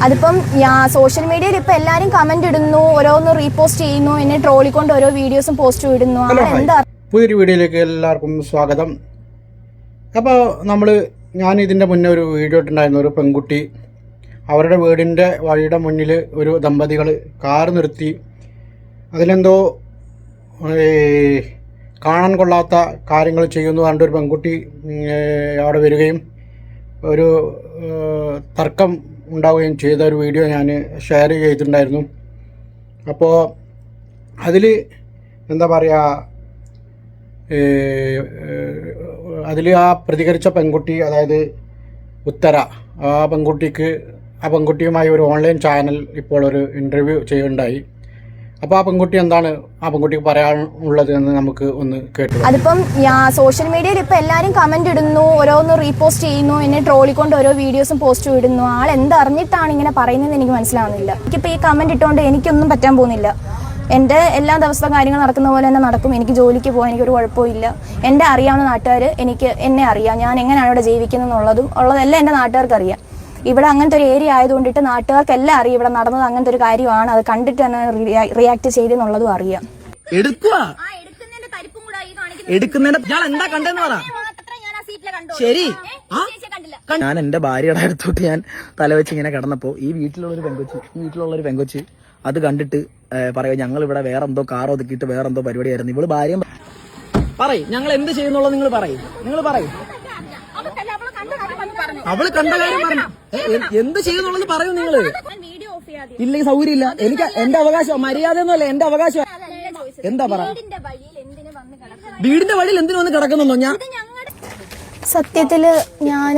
അതിപ്പം സോഷ്യൽ മീഡിയയിൽ ഇപ്പം എല്ലാവരും കമന്റ് ഇടുന്നു, ഓരോന്ന് റീപോസ്റ്റ് ചെയ്യുന്നു, എന്നെ ട്രോളിക്കൊണ്ട് ഓരോ വീഡിയോസും പോസ്റ്റ് ഇടുന്നു. എന്താ പുതിയൊരു വീഡിയോയിലേക്ക് എല്ലാവർക്കും സ്വാഗതം. അപ്പോൾ ഞാൻ ഇതിൻ്റെ മുന്നേ ഒരു വീഡിയോ ഇട്ടുണ്ടായിരുന്നു. ഒരു പെൺകുട്ടി അവരുടെ വീടിൻ്റെ വഴിയുടെ മുന്നിൽ ഒരു ദമ്പതികൾ കാർ നിർത്തി അതിലെന്തോ കാണാൻ കൊള്ളാത്ത കാര്യങ്ങൾ ചെയ്യുന്നു കണ്ടൊരു പെൺകുട്ടി അവിടെ വരികയും ഒരു തർക്കം ഉണ്ടാവുകയും ചെയ്ത ഒരു വീഡിയോ ഞാൻ ഷെയർ ചെയ്തിട്ടുണ്ടായിരുന്നു. അപ്പോൾ അതിൽ എന്താ പറയുക, അതിൽ ആ പ്രതികരിച്ച പെൺകുട്ടി, അതായത് ഉത്തര, ആ പെൺകുട്ടിയുമായി ഒരു ഓൺലൈൻ ചാനൽ ഇപ്പോൾ ഒരു ഇൻ്റർവ്യൂ ചെയ്യുകയുണ്ടായി. അപ്പോൾ ആ പെൺകുട്ടി എന്താണ് ആ പെൺകുട്ടിക്ക് പറയാനുള്ളത് എന്ന് നമുക്ക് ഒന്ന് കേട്ടു. അതിപ്പം സോഷ്യൽ മീഡിയയിൽ ഇപ്പം എല്ലാവരും കമന്റ് ഇടുന്നു, ഓരോന്ന് റീപോസ്റ്റ് ചെയ്യുന്നു, എന്നെ ട്രോളിക്കൊണ്ട് ഓരോ വീഡിയോസും പോസ്റ്റ് ഇടുന്നു. ആൾ എന്തറിഞ്ഞിട്ടാണ് ഇങ്ങനെ പറയുന്നതെന്ന് എനിക്ക് മനസ്സിലാവുന്നില്ല. എനിക്കിപ്പോൾ ഈ കമന്റ് ഇട്ടുകൊണ്ട് എനിക്കൊന്നും പറ്റാൻ പോകുന്നില്ല. എൻ്റെ എല്ലാ ദിവസവും കാര്യങ്ങൾ നടക്കുന്ന പോലെ തന്നെ നടക്കും. എനിക്ക് ജോലിക്ക് പോകാൻ എനിക്കൊരു കുഴപ്പമില്ല. എൻ്റെ അറിയാവുന്ന നാട്ടുകാർ എന്നെ അറിയാം, ഞാൻ എങ്ങനെയാണ് ഇവിടെ ജീവിക്കുന്നതെന്നുള്ളതും ഉള്ളതെല്ലാം എൻ്റെ നാട്ടുകാർക്ക് അറിയാം. ഇവിടെ അങ്ങനത്തെ ഒരു ഏരിയ ആയതുകൊണ്ടിട്ട് നാട്ടുകാർക്കെല്ലാം അറിയാം ഇവിടെ നടന്നത് അങ്ങനത്തെ ഒരു കാര്യമാണ്. അത് കണ്ടിട്ട് തന്നെ റിയാക്ട് ചെയ്തെന്നുള്ളതും അറിയാം. ഞാൻ എന്റെ ഭാര്യയുടെ അടുത്തോട്ട് ഞാൻ തലവെച്ച് ഇങ്ങനെ കിടന്നപ്പോ ഈ വീട്ടിലുള്ളൊരു പെങ്കൊച്ച് അത് കണ്ടിട്ട് പറയുക, ഞങ്ങൾ ഇവിടെ വേറെന്തോ കാർ ഒതുക്കിയിട്ട് വേറെന്തോ പരിപാടിയായിരുന്നു. ഇവള് ഭാര്യ പറയും ഞങ്ങൾ എന്ത് ചെയ്യുന്നുള്ളത് നിങ്ങൾ പറയും. അവള് കണ്ട കാര്യം പറഞ്ഞു എന്ത് ചെയ്യുന്നുള്ളത് പറയൂ നിങ്ങള്. ഇല്ലെങ്കിൽ സൗകര്യം ഇല്ല. എനിക്ക് എന്റെ അവകാശം, മര്യാദ ഒന്നുമല്ല, എന്റെ അവകാശം. എന്താ പറ, വീടിന്റെ വഴിയിൽ എന്തിനു വന്ന് കിടക്കുന്നുണ്ടോ? ഞാൻ സത്യത്തില് ഞാൻ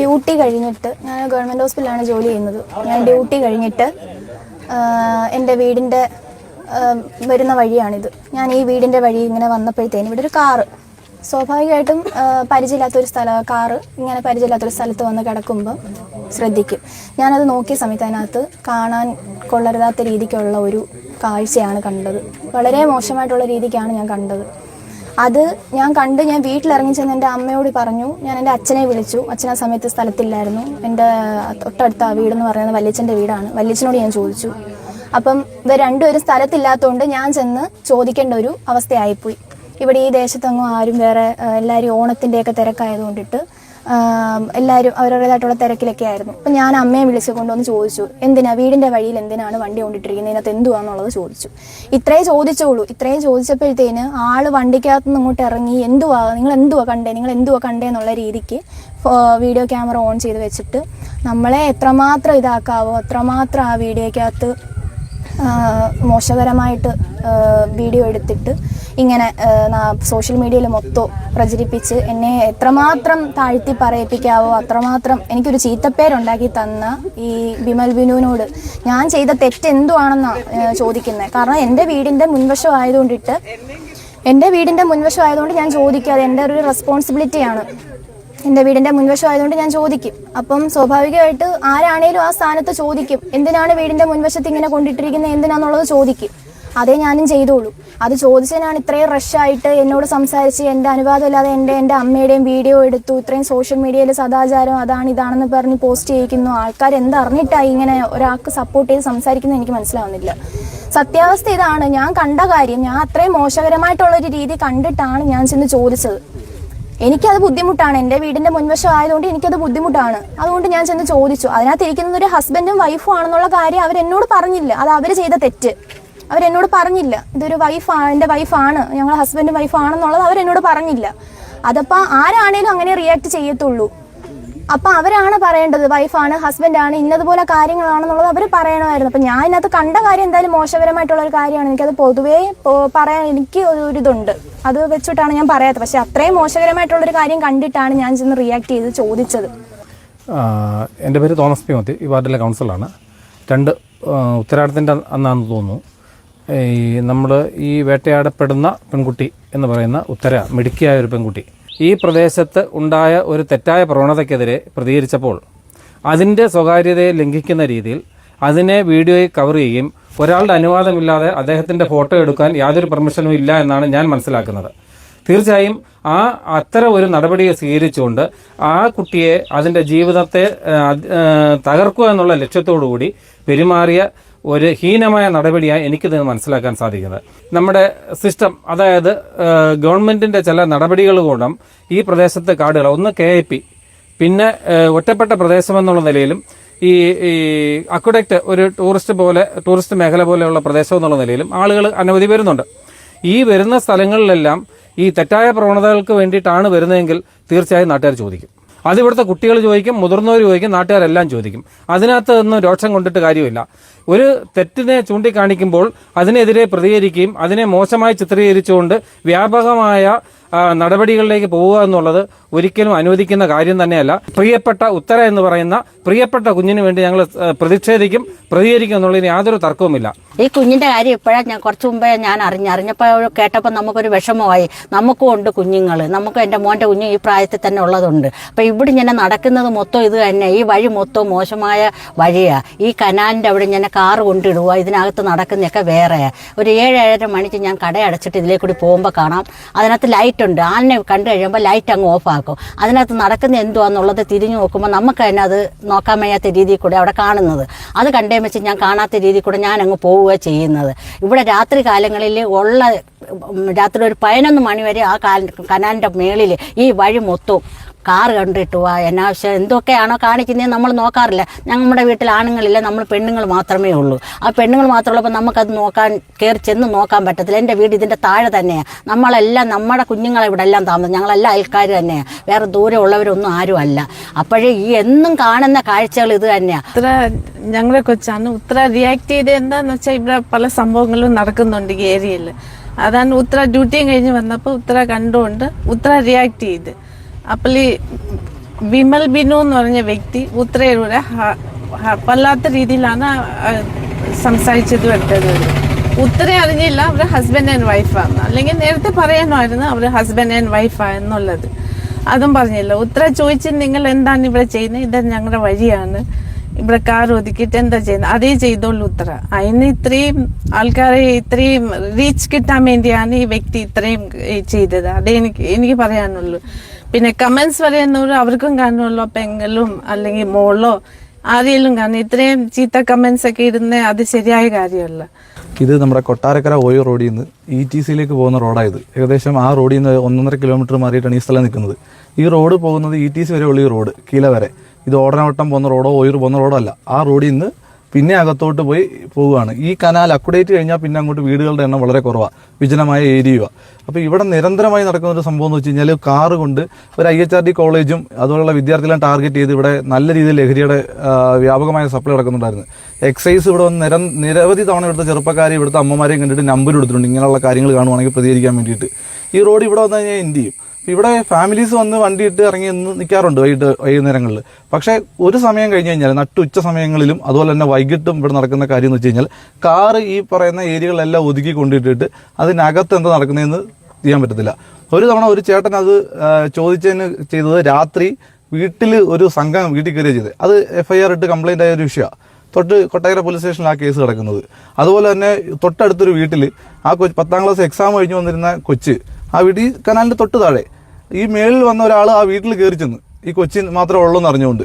ഡ്യൂട്ടി കഴിഞ്ഞിട്ട്, ഞാൻ ഗവൺമെന്റ് ഹോസ്പിറ്റലിലാണ് ജോലി ചെയ്യുന്നത്. ഞാൻ ഡ്യൂട്ടി കഴിഞ്ഞിട്ട് എൻ്റെ വീടിൻ്റെ വരുന്ന വഴിയാണിത്. ഞാൻ ഈ വീടിൻ്റെ വഴി ഇങ്ങനെ വന്നപ്പോഴത്തേനും ഇവിടെ ഒരു കാറ്, സ്വാഭാവികമായിട്ടും പരിചയമില്ലാത്തൊരു കാറ് ഇങ്ങനെ പരിചയമില്ലാത്തൊരു സ്ഥലത്ത് വന്ന് കിടക്കുമ്പോൾ ശ്രദ്ധിക്കും. ഞാനത് നോക്കിയ സമയത്ത് അതിനകത്ത് കാണാൻ കൊള്ളരുതാത്ത രീതിക്കുള്ള ഒരു കാഴ്ചയാണ് കണ്ടത്. വളരെ മോശമായിട്ടുള്ള രീതിക്കാണ് ഞാൻ കണ്ടത്. അത് ഞാൻ വീട്ടിലിറങ്ങി ചെന്ന് എൻ്റെ അമ്മയോട് പറഞ്ഞു. ഞാൻ എൻ്റെ അച്ഛനെ വിളിച്ചു. അച്ഛൻ ആ സമയത്ത് സ്ഥലത്തില്ലായിരുന്നു. എൻ്റെ തൊട്ടടുത്ത വീടെന്ന് പറയുന്നത് വല്യച്ഛൻ്റെ വീടാണ്. വല്യച്ഛനോട് ഞാൻ ചോദിച്ചു. അപ്പം ഇവർ രണ്ടുപേരും സ്ഥലത്തില്ലാത്തതുകൊണ്ട് ഞാൻ ചെന്ന് ചോദിക്കേണ്ട ഒരു അവസ്ഥയായിപ്പോയി. ഇവിടെ ഈ ദേശത്തൊന്നും ആരും വേറെ, എല്ലാവരും ഓണത്തിൻ്റെയൊക്കെ തിരക്കായതുകൊണ്ടിട്ട് എല്ലാവരും അവരുടേതായിട്ടുള്ള തിരക്കിലൊക്കെ ആയിരുന്നു. അപ്പം ഞാൻ അമ്മയെ വിളിച്ചു കൊണ്ടുവന്ന് ചോദിച്ചു, വീടിൻ്റെ വഴിയിൽ എന്തിനാണ് വണ്ടി കൊണ്ടിട്ടിരിക്കുന്നത്, ഇതിനകത്ത് എന്തുവാന്നുള്ളത് ചോദിച്ചു. ഇത്രേ ചോദിച്ചപ്പോഴത്തേന് ആള് വണ്ടിക്കകത്ത് നിന്ന് ഇങ്ങോട്ട് ഇറങ്ങി, നിങ്ങൾ എന്തുവാ കണ്ടേ എന്നുള്ള രീതിക്ക് വീഡിയോ ക്യാമറ ഓൺ ചെയ്ത് വെച്ചിട്ട് നമ്മളെ എത്രമാത്രം ഇതാക്കാവോ അത്രമാത്രം ആ വീഡിയോക്കകത്ത് മോശകരമായിട്ട് വീഡിയോ എടുത്തിട്ട് ഇങ്ങനെ സോഷ്യൽ മീഡിയയിൽ മൊത്തം പ്രചരിപ്പിച്ച് എന്നെ എത്രമാത്രം താഴ്ത്തി പറയിപ്പിക്കാവോ അത്രമാത്രം എനിക്കൊരു ചീത്തപ്പേരുണ്ടാക്കി തന്ന ഈ ബിമൽ ബിനുവിനോട് ഞാൻ ചെയ്ത തെറ്റ് എന്തുവാണെന്നാണ് ചോദിക്കുന്നത്. കാരണം എൻ്റെ വീടിൻ്റെ മുൻവശം ആയതുകൊണ്ട് ഞാൻ ചോദിക്കുക. അത് എൻ്റെ ഒരു റെസ്പോൺസിബിലിറ്റിയാണ്. എൻ്റെ വീടിൻ്റെ മുൻവശം ആയതുകൊണ്ട് ഞാൻ ചോദിക്കും. അപ്പം സ്വാഭാവികമായിട്ട് ആരാണേലും ആ സ്ഥാനത്ത് ചോദിക്കും, എന്തിനാണ് വീടിൻ്റെ മുൻവശത്ത് ഇങ്ങനെ കൊണ്ടിട്ടിരിക്കുന്നത്, എന്തിനാന്നുള്ളത് ചോദിക്കും. അതേ ഞാനും ചെയ്തോളൂ. അത് ചോദിച്ചതിനാണ് ഇത്രയും റഷായിട്ട് എന്നോട് സംസാരിച്ച് എൻ്റെ അനുവാദം ഇല്ലാതെ എൻ്റെ അമ്മയുടെയും വീഡിയോ എടുത്തു. ഇത്രയും സോഷ്യൽ മീഡിയയിൽ സദാചാരം ഇതാണെന്ന് പറഞ്ഞ് പോസ്റ്റ് ചെയ്യിക്കുന്നു. ആൾക്കാർ എന്തറിഞ്ഞിട്ടായി ഇങ്ങനെ ഒരാൾക്ക് സപ്പോർട്ട് ചെയ്ത് സംസാരിക്കുന്നത് എനിക്ക് മനസ്സിലാവുന്നില്ല. സത്യാവസ്ഥ ഇതാണ്. ഞാൻ കണ്ട കാര്യം, ഞാൻ അത്രയും മോശകരമായിട്ടുള്ളൊരു രീതി കണ്ടിട്ടാണ് ഞാൻ ചെന്ന് ചോദിച്ചത്. എനിക്കത് ബുദ്ധിമുട്ടാണ്. എൻ്റെ വീടിൻ്റെ മുൻവശം ആയതുകൊണ്ട് എനിക്കത് ബുദ്ധിമുട്ടാണ്. അതുകൊണ്ട് ഞാൻ ചെന്ന് ചോദിച്ചു. അതിനകത്ത് ഇരിക്കുന്നത് ഒരു ഹസ്ബൻഡും വൈഫും ആണെന്നുള്ള കാര്യം അവരെന്നോട് പറഞ്ഞില്ല. അത് അവർ ചെയ്ത തെറ്റ്. അവരെന്നോട് പറഞ്ഞില്ല. ഇതൊരു എൻ്റെ വൈഫാണ്, ഞങ്ങൾ ഹസ്ബൻഡും വൈഫാണെന്നുള്ളത് അവരെന്നോട് പറഞ്ഞില്ല. അതപ്പോൾ ആരാണേലും അങ്ങനെ റിയാക്ട് ചെയ്യത്തുള്ളൂ. അപ്പം അവരാണ് പറയേണ്ടത്, വൈഫാണ്, ഹസ്ബൻഡാണ്, ഇന്നതുപോലെ കാര്യങ്ങളാണെന്നുള്ളത് അവർ പറയണമായിരുന്നു. അപ്പം ഞാൻ ഇതിനകത്ത് കണ്ട കാര്യം എന്തായാലും മോശകരമായിട്ടുള്ള ഒരു കാര്യമാണ്. എനിക്കത് പൊതുവേ പറയാൻ എനിക്ക് ഒരിതുണ്ട്. അത് വെച്ചിട്ടാണ് ഞാൻ പറയാത്തത്. പക്ഷെ അത്രയും മോശകരമായിട്ടുള്ളൊരു കാര്യം കണ്ടിട്ടാണ് ഞാൻ ചെന്ന് റിയാക്ട് ചെയ്ത് ചോദിച്ചത്. എൻ്റെ പേര് തോമസ് പി മത്തി, ഈ വാർഡിലെ കൗൺസിലറാണ്. ഉത്തരാടത്തിൻ്റെ അന്നാണെന്ന് തോന്നുന്നു നമ്മൾ ഈ വേട്ടയാടപ്പെടുന്ന പെൺകുട്ടി എന്ന് പറയുന്ന ഉത്തര, മിടുക്കിയായ ഒരു പെൺകുട്ടി ഈ പ്രദേശത്ത് ഉണ്ടായ ഒരു തെറ്റായ പ്രവണതയ്ക്കെതിരെ പ്രതികരിച്ചപ്പോൾ അതിൻ്റെ സ്വകാര്യതയെ ലംഘിക്കുന്ന രീതിയിൽ അതിനെ വീഡിയോയിൽ കവർ ചെയ്യുകയും ഒരാളുടെ അനുവാദമില്ലാതെ അദ്ദേഹത്തിൻ്റെ ഫോട്ടോ എടുക്കാൻ യാതൊരു പെർമിഷനും ഇല്ല എന്നാണ് ഞാൻ മനസ്സിലാക്കുന്നത്. തീർച്ചയായും അത്തരം ഒരു നടപടിയെ സ്വീകരിച്ചുകൊണ്ട് ആ കുട്ടിയെ അതിൻ്റെ ജീവിതത്തെ തകർക്കുക എന്നുള്ള ലക്ഷ്യത്തോടുകൂടി പെരുമാറിയ ഒരു ഹീനമായ നടപടിയായി എനിക്കിത് മനസ്സിലാക്കാൻ സാധിക്കുന്നത്. നമ്മുടെ സിസ്റ്റം, അതായത് ഗവൺമെൻറ്റിൻ്റെ ചില നടപടികൾ കൊണ്ടും ഈ പ്രദേശത്തെ കാടുകൾ, ഒന്ന് KIP, പിന്നെ ഒറ്റപ്പെട്ട പ്രദേശമെന്നുള്ള നിലയിലും ഈ അക്വഡക്റ്റ് ഒരു ടൂറിസ്റ്റ് മേഖല പോലെയുള്ള പ്രദേശം എന്നുള്ള നിലയിലും ആളുകൾ അനവധി വരുന്നുണ്ട്. ഈ വരുന്ന സ്ഥലങ്ങളിലെല്ലാം ഈ തെറ്റായ പ്രവണതകൾക്ക് വേണ്ടിയിട്ടാണ് വരുന്നതെങ്കിൽ തീർച്ചയായും നാട്ടുകാർ ചോദിക്കും. അതിവിടുത്തെ കുട്ടികൾ ചോദിക്കും, മുതിർന്നവർ ചോദിക്കും, നാട്ടുകാരെല്ലാം ചോദിക്കും. അതിനകത്ത് ഒന്നും രോക്ഷം കൊണ്ടിട്ട് കാര്യമില്ല. ഒരു തെറ്റിനെ ചൂണ്ടിക്കാണിക്കുമ്പോൾ അതിനെതിരെ പ്രതികരിക്കുകയും അതിനെ മോശമായി ചിത്രീകരിച്ചുകൊണ്ട് വ്യാപകമായ നടപടികളിലേക്ക് പോവുക എന്നുള്ളത് ഒരിക്കലും അനുവദിക്കുന്ന കാര്യം തന്നെയല്ല. പ്രിയപ്പെട്ട ഉത്തര എന്ന് പറയുന്ന പ്രിയപ്പെട്ട കുഞ്ഞിന് വേണ്ടി ഞങ്ങൾ പ്രതിഷേധിക്കും, പ്രതികരിക്കും എന്നുള്ളതിന് യാതൊരു തർക്കവുമില്ല. ഈ കുഞ്ഞിന്റെ കാര്യം ഇപ്പോഴാണ് ഞാൻ കുറച്ചു മുമ്പേ ഞാൻ അറിഞ്ഞപ്പോൾ കേട്ടപ്പോൾ നമുക്കൊരു വിഷമമായി. നമുക്കും ഉണ്ട് കുഞ്ഞുങ്ങൾ, നമുക്ക് എൻ്റെ മോൻ്റെ കുഞ്ഞ് ഈ പ്രായത്തിൽ തന്നെ ഉള്ളതുണ്ട്. അപ്പം ഇവിടെ ഇങ്ങനെ നടക്കുന്നത് മൊത്തം ഇത് തന്നെ. ഈ വഴി മൊത്തം മോശമായ വഴിയാണ്. ഈ കനാലിൻ്റെ അവിടെ ഇങ്ങനെ കാറ് കൊണ്ടിടുക, ഇതിനകത്ത് നടക്കുന്നതൊക്കെ വേറെയാണ്. ഒരു 7-7:30 മണിക്ക് ഞാൻ കട അടച്ചിട്ട് ഇതിലേക്കൂടി പോകുമ്പോൾ കാണാം, അതിനകത്ത് ലൈറ്റ് ഉണ്ട്. ആളിനെ കണ്ടു കഴിയുമ്പോൾ ലൈറ്റ് അങ്ങ് ഓഫാക്കും. അതിനകത്ത് നടക്കുന്ന എന്തുവാന്നുള്ളത് തിരിഞ്ഞു നോക്കുമ്പോൾ നമുക്ക് തന്നെ അത് നോക്കാൻ വയ്യാത്ത രീതിയിൽ കൂടെ അവിടെ കാണുന്നത്. അത് കണ്ടേ വെച്ച് ഞാൻ കാണാത്ത രീതിയിൽ കൂടെ ഞാൻ അങ്ങ് പോവുക ചെയ്യുന്നത്. ഇവിടെ രാത്രി കാലങ്ങളിൽ രാത്രി ഒരു 11 മണി വരെ ആ കനാലിൻ്റെ മേളിൽ ഈ വഴി മൊത്തവും കാറ് കണ്ടിട്ട് പോവാ. അനാവശ്യം എന്തൊക്കെയാണോ കാണിക്കുന്നത് നമ്മൾ നോക്കാറില്ല. നമ്മുടെ വീട്ടിൽ ആണുങ്ങളില്ല, നമ്മൾ പെണ്ണുങ്ങൾ മാത്രമേ ഉള്ളൂ. ആ പെണ്ണുങ്ങൾ മാത്രമുള്ളപ്പോൾ നമുക്കത് കയറി ചെന്ന് നോക്കാൻ പറ്റത്തില്ല. എൻ്റെ വീട് ഇതിൻ്റെ താഴെ തന്നെയാണ്. നമ്മളെല്ലാം നമ്മുടെ കുഞ്ഞുങ്ങളെ ഇവിടെ എല്ലാം താമസം, ഞങ്ങളെല്ലാം അയൽക്കാർ തന്നെയാണ്, വേറെ ദൂരെ ഉള്ളവരൊന്നും ആരും അല്ല. അപ്പോഴേ ഈ എന്നും കാണുന്ന കാഴ്ചകൾ ഇത് തന്നെയാണ്. ഉത്തര ഞങ്ങളെ കൊച്ചാണ്. ഉത്തര റിയാക്ട് ചെയ്ത് എന്താന്ന് വെച്ചാൽ ഇവിടെ പല സംഭവങ്ങളും നടക്കുന്നുണ്ട് ഈ ഏരിയയിൽ. അതാണ് ഉത്തര ഡ്യൂട്ടിയും കഴിഞ്ഞ് വന്നപ്പോൾ ഉത്തര കണ്ടുകൊണ്ട് ഉത്തര റിയാക്ട് ചെയ്ത്. അപ്പോൾ ഈ വിമൽ ബിനു എന്ന് പറഞ്ഞ വ്യക്തി ഉത്തരയുടെ വല്ലാത്ത രീതിയിലാണ് സംസാരിച്ചത് എടുത്തത്. ഉത്തര അറിഞ്ഞില്ല അവർ ഹസ്ബൻഡ് ആൻഡ് വൈഫാണ്. അല്ലെങ്കിൽ നേരത്തെ പറയാനായിരുന്നു അവർ ഹസ്ബൻഡ് ആൻഡ് വൈഫാണെന്നുള്ളത്. അതും പറഞ്ഞില്ല. ഉത്തര ചോദിച്ചത് നിങ്ങൾ എന്താണ് ഇവിടെ ചെയ്യുന്നത്, ഇത് ഞങ്ങളുടെ വഴിയാണ്, ഇവിടെ കാർ ഒതുക്കിയിട്ട് എന്താ ചെയ്യുന്നത്, അതേ ചെയ്തോളൂ ഉത്തര. അതിന് ഇത്രയും ആൾക്കാരെ ഇത്രയും റീച്ച് കിട്ടാൻ വേണ്ടിയാണ് ഈ വ്യക്തി ഇത്രയും ചെയ്തത്. അതേ എനിക്ക് പറയാനുള്ളൂ. പിന്നെ കമന്റ്സ് പറയുന്നവർ അവർക്കും കാണുമല്ലോ, പെങ്ങളും അല്ലെങ്കിൽ മോളോ ആരെങ്കിലും കാണും. ഇത്രയും ചീത്ത കമന്റ്സ് ഒക്കെ ഇടുന്ന അത് ശരിയായ കാര്യമല്ല. ഇത് നമ്മുടെ കൊട്ടാരക്കര ഓയോ റോഡിൽ നിന്ന് ETCയിലേക്ക് പോകുന്ന റോഡായത്. ഏകദേശം ആ റോഡിൽ നിന്ന് 1.5 കിലോമീറ്റർ മാറിയിട്ടാണ് ഈ സ്ഥലം നിൽക്കുന്നത്. ഈ റോഡ് പോകുന്നത് ETC വരെ ഉള്ള ഈ റോഡ്, കീല വരെ. ഇത് ഓടനവട്ടം പോകുന്ന റോഡോ ഓയൂർ പോകുന്ന റോഡോ അല്ല. ആ റോഡിൽ നിന്ന് പിന്നെ അകത്തോട്ട് പോവുകയാണ്. ഈ കനാൽ അക്കുഡേറ്റ് കഴിഞ്ഞാൽ പിന്നെ അങ്ങോട്ട് വീടുകളുടെ എണ്ണം വളരെ കുറവാണ്, വിജനമായ ഏരിയയാണ്. അപ്പോൾ ഇവിടെ നിരന്തരമായി നടക്കുന്ന ഒരു സംഭവം എന്ന് വെച്ച് കഴിഞ്ഞാൽ കാറ് കൊണ്ട് ഒരു IHRD കോളേജും അതുപോലുള്ള വിദ്യാർത്ഥികളെ ടാർഗറ്റ് ചെയ്ത് ഇവിടെ നല്ല രീതിയിൽ ലഹരിയുടെ വ്യാപകമായ സപ്ലൈ നടക്കുന്നുണ്ടായിരുന്നു. എക്സൈസ് ഇവിടെ വന്ന് നിരവധി തവണ ഇവിടുത്തെ ചെറുപ്പക്കാരെ ഇവിടുത്തെ അമ്മമാരെയും കണ്ടിട്ട് നമ്പർ എടുത്തിട്ടുണ്ട്, ഇങ്ങനെയുള്ള കാര്യങ്ങൾ കാണുവാണെങ്കിൽ പ്രതികരിക്കാൻ വേണ്ടിയിട്ട്. ഈ റോഡ് ഇവിടെ വന്നു കഴിഞ്ഞാൽ എന്ത് ചെയ്യും? ഇവിടെ ഫാമിലീസ് വന്ന് വണ്ടി ഇട്ട് ഇറങ്ങി നിൽക്കാറുണ്ട് വൈകുന്നേരങ്ങളിൽ. പക്ഷേ ഒരു സമയം കഴിഞ്ഞ് കഴിഞ്ഞാൽ നട്ടുച്ച സമയങ്ങളിലും അതുപോലെ തന്നെ വൈകിട്ടും ഇവിടെ നടക്കുന്ന കാര്യം എന്ന് വെച്ച് കഴിഞ്ഞാൽ കാറ് ഈ പറയുന്ന ഏരിയകളെല്ലാം ഒതുക്കി കൊണ്ടിട്ടിട്ട് അതിനകത്ത് എന്താ നടക്കുന്നതെന്ന് ചെയ്യാൻ പറ്റത്തില്ല. ഒരു തവണ ഒരു ചേട്ടൻ അത് ചോദിച്ചതിന് ചെയ്തത് രാത്രി വീട്ടിൽ ഒരു സംഘം വീട്ടിൽ കയറിയ ചെയ്തത്. അത് FIR ഇട്ട് കംപ്ലൈൻ്റ് ആയ ഒരു വിഷയമാണ്. കൊട്ടാരക്കര പോലീസ് സ്റ്റേഷനിൽ ആ കേസ് കിടക്കുന്നത്. അതുപോലെ തന്നെ തൊട്ടടുത്തൊരു വീട്ടിൽ ആ 10ാം ക്ലാസ് എക്സാം കഴിഞ്ഞ് വന്നിരുന്ന കൊച്ച്, ആ വീട്ടിൽ കനാലിൻ്റെ തൊട്ട് താഴെ ഈ മേളിൽ വന്ന ഒരാൾ ആ വീട്ടിൽ കയറി ചെന്ന് ഈ കൊച്ചി മാത്രമേ ഉള്ളൂ എന്ന് അറിഞ്ഞുകൊണ്ട്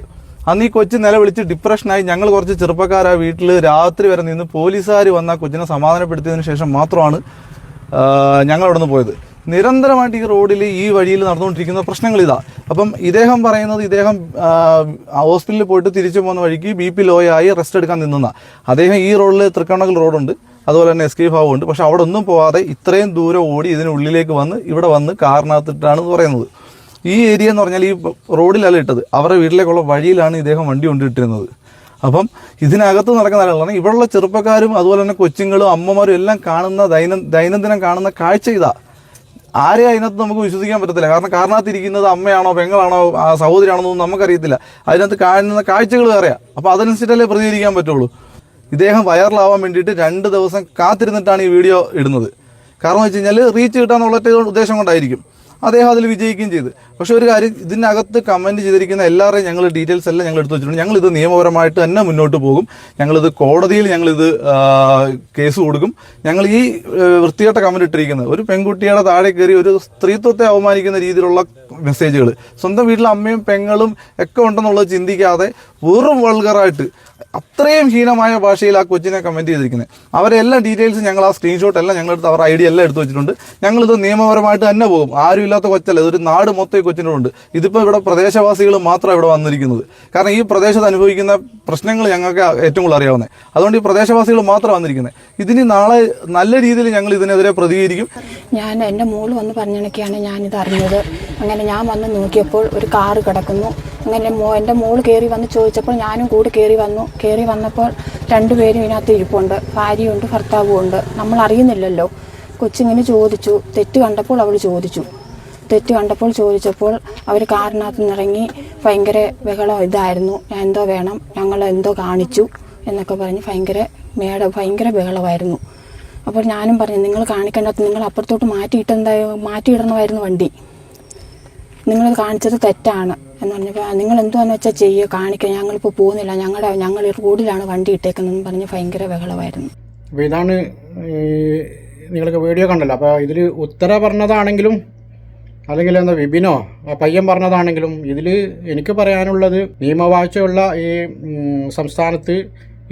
അന്ന് ഈ കൊച്ചി നിലവിളിച്ച് ഡിപ്രഷനായി. ഞങ്ങൾ കുറച്ച് ചെറുപ്പക്കാർ ആ വീട്ടിൽ രാത്രി വരെ നിന്ന് പോലീസുകാർ വന്ന ആ കൊച്ചിനെ സമാധാനപ്പെടുത്തിയതിനു ശേഷം മാത്രമാണ് ഞങ്ങൾ അവിടെ നിന്ന് പോയത്. നിരന്തരമായിട്ട് ഈ റോഡിൽ ഈ വഴിയിൽ നടന്നുകൊണ്ടിരിക്കുന്ന പ്രശ്നങ്ങൾ ഇതാ. അപ്പം ഇദ്ദേഹം പറയുന്നത് ഇദ്ദേഹം ഹോസ്പിറ്റലിൽ പോയിട്ട് തിരിച്ചു പോകുന്ന വഴിക്ക് BP ലോ ആയി റെസ്റ്റ് എടുക്കാൻ നിന്ന അദ്ദേഹം ഈ റോഡിൽ തൃക്കണ്ണകൽ റോഡുണ്ട്, അതുപോലെ തന്നെ SK ഭാവമുണ്ട്. പക്ഷെ അവിടെ ഒന്നും പോവാതെ ഇത്രയും ദൂരം ഓടി ഇതിനുള്ളിലേക്ക് വന്ന് ഇവിടെ വന്ന് കാറിനകത്തിട്ടാണ് പറയുന്നത്. ഈ ഏരിയ എന്ന് പറഞ്ഞാൽ ഈ റോഡിലല്ല ഇട്ടത്, അവരുടെ വീട്ടിലേക്കുള്ള വഴിയിലാണ് ഇദ്ദേഹം വണ്ടി കൊണ്ടിട്ടിരുന്നത്. അപ്പം ഇതിനകത്ത് നടക്കുന്ന ആളുകളാണ് ഇവിടെയുള്ള ചെറുപ്പക്കാരും അതുപോലെ തന്നെ കൊച്ചുങ്ങളും അമ്മമാരും എല്ലാം കാണുന്ന ദൈനംദിനം കാണുന്ന കാഴ്ച ഇതാ. ആരെയും അതിനകത്ത് നമുക്ക് വിശ്വസിക്കാൻ പറ്റത്തില്ല. കാരണം കാരണത്തിരിക്കുന്നത് അമ്മയാണോ പെങ്ങളാണോ സഹോദരിയാണോന്നൊന്നും നമുക്കറിയത്തില്ല. അതിനകത്ത് കാണുന്ന കാഴ്ചകൾ വേറെയാണ്. അപ്പോൾ അതനുസരിച്ചല്ലേ പ്രതികരിക്കാൻ പറ്റുള്ളൂ. ഇദ്ദേഹം വൈറലാവാൻ വേണ്ടിയിട്ട് 2 ദിവസം കാത്തിരുന്നിട്ടാണ് ഈ വീഡിയോ ഇടുന്നത്. കാരണം എന്ന് വെച്ച് കഴിഞ്ഞാൽ റീച്ച് കിട്ടാന്നുള്ള ഉദ്ദേശം കൊണ്ടായിരിക്കും. അദ്ദേഹം അതിൽ വിജയിക്കുകയും ചെയ്തു. പക്ഷെ ഒരു കാര്യം, ഇതിനകത്ത് കമന്റ് ചെയ്തിരിക്കുന്ന എല്ലാവരെയും ഞങ്ങൾ ഡീറ്റെയിൽസ് എല്ലാം ഞങ്ങൾ എടുത്തു വെച്ചിട്ടുണ്ട്. ഞങ്ങളിത് നിയമപരമായിട്ട് തന്നെ മുന്നോട്ട് പോകും. ഞങ്ങളിത് കോടതിയിൽ ഞങ്ങളിത് കേസ് കൊടുക്കും. ഞങ്ങൾ ഈ വൃത്തികെട്ട കമന്റ് ഇട്ടിരിക്കുന്നത് ഒരു പെൺകുട്ടിയുടെ താഴെ കയറി ഒരു സ്ത്രീത്വത്തെ അവമാനിക്കുന്ന രീതിയിലുള്ള മെസ്സേജുകൾ, സ്വന്തം വീട്ടിലെ അമ്മയും പെങ്ങളും ഒക്കെ ഉണ്ടെന്നുള്ളത് ചിന്തിക്കാതെ വെറും വൾഗറായിട്ട് അത്രയും ഹീനമായ ഭാഷയിൽ ആ കൊച്ചിനെ കമന്റ് ചെയ്തിരിക്കുന്നത്. അവരെല്ലാം ഡീറ്റെയിൽസ് ഞങ്ങൾ ആ സ്ക്രീൻഷോട്ട് എല്ലാം ഞങ്ങളെടുത്ത് അവർ ഐഡിയ എല്ലാം എടുത്തു വെച്ചിട്ടുണ്ട്. ഞങ്ങളിത് നിയമപരമായിട്ട് തന്നെ പോകും. ആരും ഇല്ലാത്ത കൊച്ചല്ല, ഇതൊരു നാട് മൊത്തം കൊച്ചിനോടുണ്ട്. ഇതിപ്പോൾ ഇവിടെ പ്രദേശവാസികൾ മാത്രമാണ് ഇവിടെ വന്നിരിക്കുന്നത്. കാരണം ഈ പ്രദേശത്ത് അനുഭവിക്കുന്ന പ്രശ്നങ്ങൾ ഞങ്ങൾക്ക് ഏറ്റവും കൂടുതൽ അറിയാവുന്നത്. അതുകൊണ്ട് ഈ പ്രദേശവാസികൾ മാത്രം വന്നിരിക്കുന്നത്. ഇതിന് നാളെ നല്ല രീതിയിൽ ഞങ്ങൾ ഇതിനെതിരെ പ്രതികരിക്കും. എൻ്റെ മോള് വന്ന് പറഞ്ഞണക്കെയാണ് ഞാനിത് അറിഞ്ഞത്. അങ്ങനെ ഞാൻ വന്ന് നോക്കിയപ്പോൾ ഒരു കാറ് കിടക്കുന്നു. അങ്ങനെ എൻ്റെ മോള് കയറി വന്ന് ചോദിച്ചപ്പോൾ ഞാനും കൂടി കയറി വന്നപ്പോൾ രണ്ടുപേരും ഇതിനകത്ത് ഇരിപ്പുണ്ട്. ഭാര്യയുണ്ട്, ഭർത്താവും ഉണ്ട്. നമ്മൾ അറിയുന്നില്ലല്ലോ. കൊച്ചിങ്ങനെ ചോദിച്ചു. തെറ്റ് കണ്ടപ്പോൾ ചോദിച്ചപ്പോൾ അവർ കാറിനകത്ത് നിന്നിറങ്ങി ഭയങ്കര ബഹളം ഇതായിരുന്നു. ഞാൻ എന്തോ വേണം, ഞങ്ങൾ എന്തോ കാണിച്ചു എന്നൊക്കെ പറഞ്ഞ് ഭയങ്കര ബഹളമായിരുന്നു. അപ്പോൾ ഞാനും പറഞ്ഞു, നിങ്ങൾ കാണിക്കേണ്ടത് നിങ്ങൾ അപ്പുറത്തോട്ട് മാറ്റിയിടണമായിരുന്നു വണ്ടി. നിങ്ങളത് കാണിച്ചത് തെറ്റാണ് എന്ന് പറഞ്ഞപ്പോൾ നിങ്ങൾ എന്തുവാന്ന് വെച്ചാൽ ചെയ്യുക, കാണിക്കുക, ഞങ്ങളിപ്പോൾ പോകുന്നില്ല, ഞങ്ങൾ റോഡിലാണ് വണ്ടി ഇട്ടേക്കുന്നതെന്ന് പറഞ്ഞ് ഭയങ്കര ബഹളമായിരുന്നു. അപ്പോൾ ഇതാണ് നിങ്ങൾക്ക് വീഡിയോ കണ്ടല്ലോ. അപ്പോൾ ഇതിൽ ഉത്തര പറഞ്ഞതാണെങ്കിലും അല്ലെങ്കിൽ എന്താ വിപിനോ ആ പയ്യൻ പറഞ്ഞതാണെങ്കിലും ഇതിൽ എനിക്ക് പറയാനുള്ളത്, നിയമവാഴ്ചയുള്ള ഈ സംസ്ഥാനത്ത്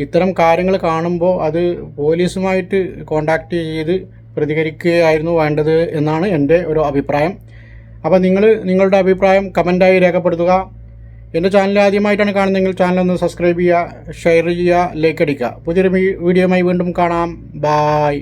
ഇത്തരം കാര്യങ്ങൾ കാണുമ്പോൾ അത് പോലീസുമായിട്ട് കോണ്ടാക്ട് ചെയ്ത് പ്രതികരിക്കുകയായിരുന്നു വേണ്ടത് എന്നാണ് എൻ്റെ ഒരു അഭിപ്രായം. അപ്പോൾ നിങ്ങളുടെ അഭിപ്രായം കമൻറ്റായി രേഖപ്പെടുത്തുക. എൻ്റെ ചാനൽ ആദ്യമായിട്ടാണ് കാണുന്നതെങ്കിൽ ചാനലൊന്ന് സബ്സ്ക്രൈബ് ചെയ്യുക, ഷെയർ ചെയ്യുക, ലൈക്ക് അടിക്കുക. പുതിയൊരു വീഡിയോയുമായി വീണ്ടും കാണാം. ബായ്.